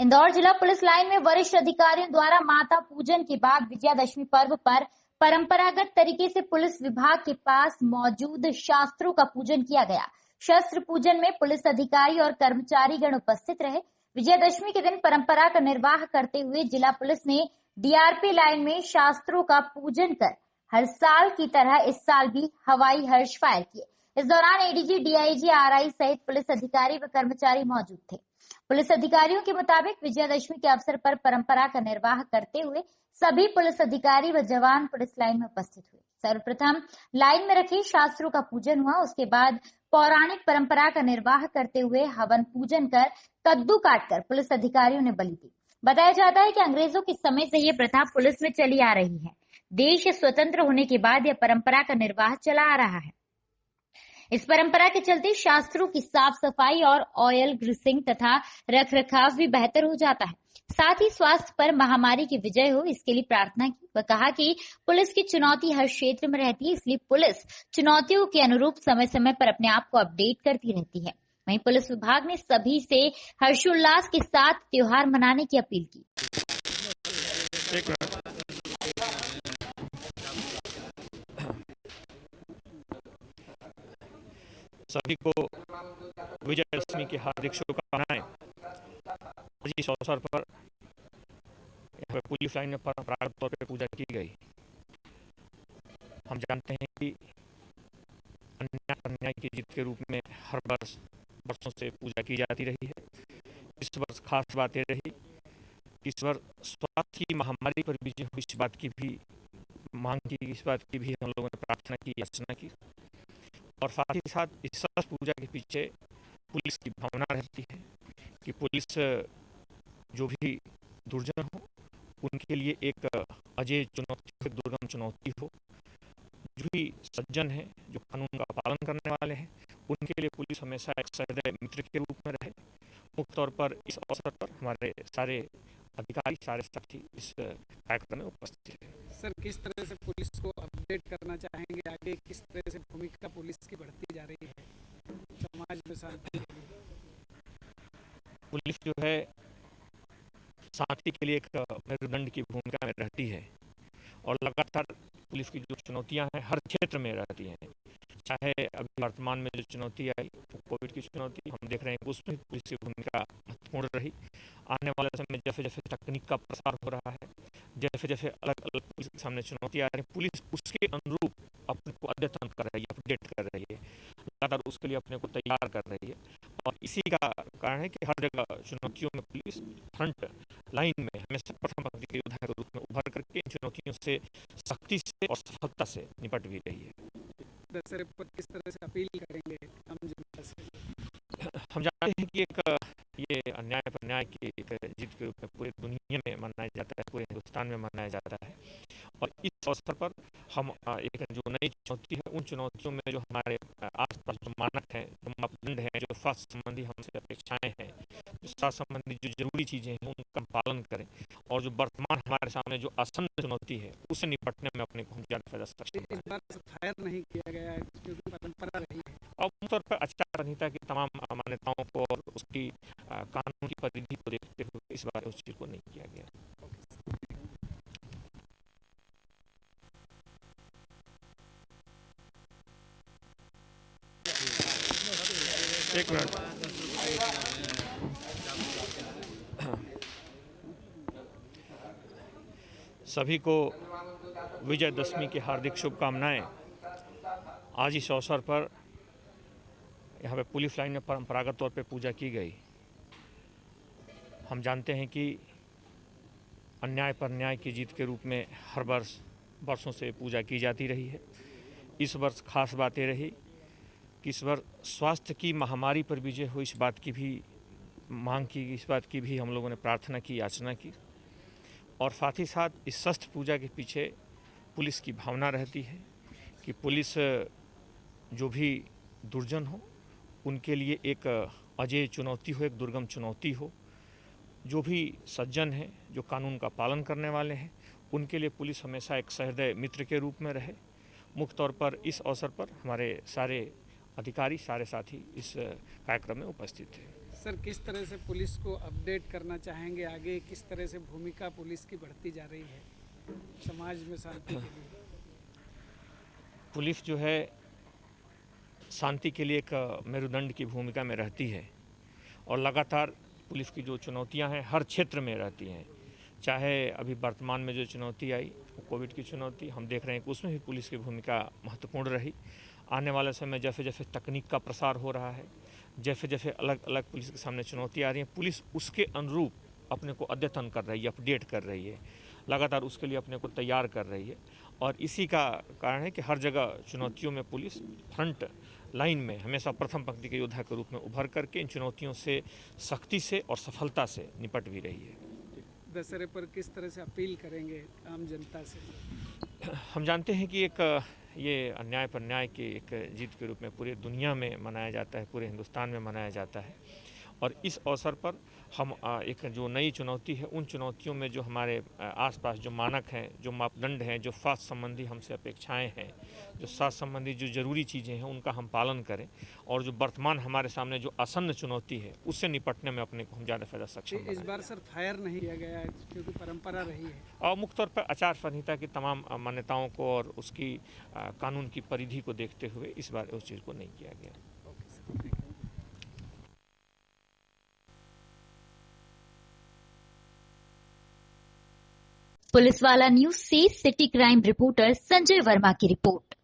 इंदौर जिला police line में वरिष्ठ अधिकारियों द्वारा माता पूजन के बाद विजयादशमी पर्व पर परंपरागत तरीके से पुलिस विभाग के पास मौजूद शास्त्रों का पूजन किया गया। शस्त्र पूजन में पुलिस अधिकारी और कर्मचारी गण उपस्थित रहे। विजयादशमी के दिन परंपरा का निर्वाह करते हुए जिला पुलिस ने डीआरपी लाइन में शास्त्रों का पूजन कर हर साल की तरह इस साल भी हवाई हर्ष फायर किए। इस दौरान एडीजी, डीआईजी, आरआई सहित पुलिस अधिकारी व कर्मचारी मौजूद थे। पुलिस अधिकारियों के मुताबिक विजयादशमी के अवसर पर परंपरा का निर्वाह करते हुए सभी पुलिस अधिकारी व जवान पुलिस लाइन में उपस्थित हुए। सर्वप्रथम लाइन में रखे शास्त्रों का पूजन हुआ। उसके बाद पौराणिक परंपरा का निर्वाह करते हुए हवन पूजन कर कद्दू काटकर पुलिस अधिकारियों ने बलि दी। बताया जाता है कि अंग्रेजों के समय से ये प्रथा पुलिस में चली आ रही है। देश स्वतंत्र होने के बाद यह परंपरा का निर्वाह चला आ रहा है। इस परंपरा के चलते शास्त्रों की साफ सफाई और ऑयल ग्रीसिंग तथा रखरखाव भी बेहतर हो जाता है। साथ ही स्वास्थ्य पर महामारी की विजय हो, इसके लिए प्रार्थना की व कहा कि पुलिस की चुनौती हर क्षेत्र में रहती है, इसलिए पुलिस चुनौतियों के अनुरूप समय समय पर अपने आप को अपडेट करती रहती है। वहीं पुलिस विभाग ने सभी से हर्षोल्लास के साथ त्योहार मनाने की अपील की। सभी को विजयादशमी की हार्दिक शुभकामनाएं। आज इस अवसर पर यहाँ पे पुलिस लाइन में परंपरागत तौर पर पूजा की गई। हम जानते हैं कि अन्याय की जीत के रूप में हर वर्षों से पूजा की जाती रही है। इस वर्ष खास बात यह रही कि इस वर्ष स्वास्थ्य की महामारी पर विजय हुई, इस बात की भी मांग की, इस बात की भी हम लोगों ने प्रार्थना की, याचना की। और साथ ही साथ इस शस्त्र पूजा के पीछे पुलिस की भावना रहती है कि पुलिस जो भी दुर्जन हो उनके लिए एक अजय चुनौती, दुर्गम चुनौती हो। जो भी सज्जन है, जो कानून का पालन करने वाले हैं, उनके लिए पुलिस हमेशा एक सहृदय मित्र के रूप में रहे। मुख्य तौर पर इस अवसर पर हमारे सारे अधिकारी, सारे साथी इस कार्यक्रम में उपस्थित हैं। सर, किस तरह से पुलिस को अपडेट करना चाहेंगे आगे, किस तरह से भूमिका पुलिस की बढ़ती जा रही है समाज में शांति? पुलिस जो है शांति के लिए एक मेरुदंड की भूमिका में रहती है और लगातार पुलिस की जो चुनौतियां हैं हर क्षेत्र में रहती हैं। चाहे अभी वर्तमान में जो चुनौती आई कोविड की चुनौती, हम देख रहे हैं उसमें पुलिस की भूमिका महत्वपूर्ण रही। आने वाले समय में जैसे जैसे तकनीक का प्रसार हो रहा है, जैसे जैसे अलग अलग पुलिस के सामने चुनौती आ रही है, पुलिस उसके अनुरूप अपने को अद्यतन कर रही है, अपडेट कर रही है, लगातार उसके लिए अपने को तैयार कर रही है। और इसी का कारण है कि हर जगह चुनौतियों में पुलिस फ्रंट लाइन में हमेशा प्रथम पंक्ति के योद्धा के रूप में उभर करके इन चुनौतियों से सख्ती से और सफलता से निपट भी रही है। दशहरे पर किस तरह से अपील करेंगे आम जनता से? हम जानते हैं कि एक ये अन्याय पर न्याय की जीत के रूप में पूरी दुनिया में मनाया जाता है, पूरे हिंदुस्तान में मनाया जाता है। और इस अवसर पर हम एक जो नई चुनौती है, उन चुनौतियों में जो हमारे आसपास जो मानक हैं, जो मापदंड हैं, जो स्वास्थ्य संबंधी हमसे अपेक्षाएं हैं, जो स्वास्थ्य संबंधी जो जरूरी चीजें हैं, उनका पालन करें। और जो वर्तमान हमारे सामने जो आसन्न चुनौती है उससे निपटने में अपने को हम ज्यादा सक्षम इस बार फायर नहीं किया गया है क्योंकि परंपरा रही है। और आमतौर पर आचार संहिता की तमाम मान्यताओं को और उसकी कानून की परिधि को देखते हुए इस बार उस चीज को नहीं किया गया। एक मिनट। सभी को विजयादशमी की हार्दिक शुभकामनाएं। आज इस अवसर पर यहाँ पे पुलिस लाइन में परंपरागत तौर पे पूजा की गई। हम जानते हैं कि अन्याय पर न्याय की जीत के रूप में हर वर्षों से पूजा की जाती रही है। इस वर्ष खास बात यह रही कि इस वर्ष स्वास्थ्य की महामारी पर विजय हुई, इस बात की भी मांग की, इस बात की भी हम लोगों ने प्रार्थना की, याचना की। और साथ ही साथ इस शस्त्र पूजा के पीछे पुलिस की भावना रहती है कि पुलिस जो भी दुर्जन हो उनके लिए एक अजय चुनौती हो, एक दुर्गम चुनौती हो। जो भी सज्जन हैं, जो कानून का पालन करने वाले हैं, उनके लिए पुलिस हमेशा एक सहृदय मित्र के रूप में रहे। मुख्य तौर पर इस अवसर पर हमारे सारे अधिकारी, सारे साथी इस कार्यक्रम में उपस्थित थे। सर, किस तरह से पुलिस को अपडेट करना चाहेंगे आगे, किस तरह से भूमिका पुलिस की बढ़ती जा रही है समाज में शांति के लिए? पुलिस जो है शांति के लिए एक मेरुदंड की भूमिका में रहती है और लगातार पुलिस की जो चुनौतियां हैं हर क्षेत्र में रहती हैं। चाहे अभी वर्तमान में जो चुनौती आई कोविड की चुनौती, हम देख रहे हैं कि उसमें भी पुलिस की भूमिका महत्वपूर्ण रही। आने वाले समय में जैसे जैसे तकनीक का प्रसार हो रहा है, जैसे जैसे अलग अलग पुलिस के सामने चुनौती आ रही हैं, पुलिस उसके अनुरूप अपने को अद्यतन कर रही है, अपडेट कर रही है, लगातार उसके लिए अपने को तैयार कर रही है। और इसी का कारण है कि हर जगह चुनौतियों में पुलिस फ्रंट लाइन में हमेशा प्रथम पंक्ति के योद्धा के रूप में उभर करके इन चुनौतियों से सख्ती से और सफलता से निपट भी रही है। दशहरे पर किस तरह से अपील करेंगे आम जनता से? हम जानते हैं कि एक ये अन्याय पर न्याय की एक जीत के रूप में पूरी दुनिया में मनाया जाता है, पूरे हिंदुस्तान में मनाया जाता है। और इस अवसर पर हम एक जो नई चुनौती है, उन चुनौतियों में जो हमारे आसपास जो मानक हैं, जो मापदंड हैं, जो स्वास्थ्य संबंधी हमसे अपेक्षाएं हैं, जो स्वास्थ्य संबंधी जो ज़रूरी चीज़ें हैं, उनका हम पालन करें और जो वर्तमान हमारे सामने जो आसन्न चुनौती है उससे निपटने में अपने को हम ज़्यादा फ़ायदा सक्षम इस बार सर फायर नहीं किया गया है क्योंकि परंपरा रही है, और मुख्य तौर पर आचार संहिता की तमाम मान्यताओं को और उसकी कानून की परिधि को देखते हुए इस बार उस चीज़ को नहीं किया गया। पुलिस वाला न्यूज से city crime reporter Sanjay Verma की रिपोर्ट।